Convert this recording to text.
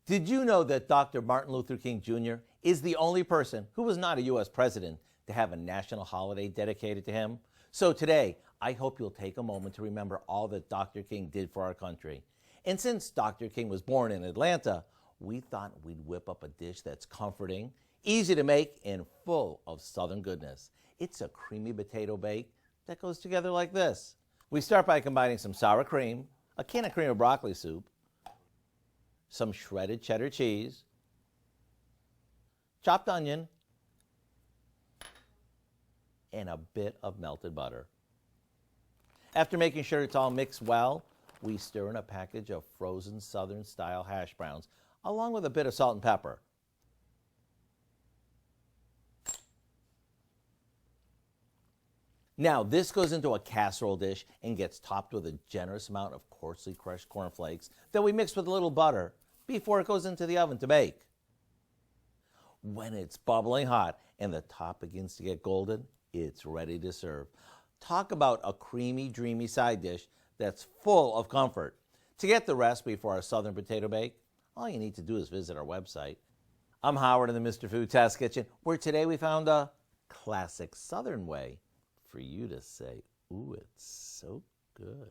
Did you know that Dr. Martin Luther King Jr. is the only person who was not a U.S. president to have a national holiday dedicated to him? So today, I hope you'll take a moment to remember all that Dr. King did for our country. And since Dr. King was born in Atlanta, we thought we'd whip up a dish that's comforting, easy to make, and full of Southern goodness. It's a creamy potato bake that goes together like this. We start by combining some sour cream, a can of cream of broccoli soup, some shredded cheddar cheese, chopped onion, and a bit of melted butter. After making sure it's all mixed well, we stir in a package of frozen Southern-style hash browns, along with a bit of salt and pepper. Now, this goes into a casserole dish and gets topped with a generous amount of coarsely crushed cornflakes that we mix with a little butter before it goes into the oven to bake. When it's bubbling hot and the top begins to get golden, it's ready to serve. Talk about a creamy, dreamy side dish that's full of comfort. To get the recipe for our Southern potato bake, all you need to do is visit our website. I'm Howard in the Mr. Food Test Kitchen, where today we found a classic Southern way for you to say, ooh, it's so good.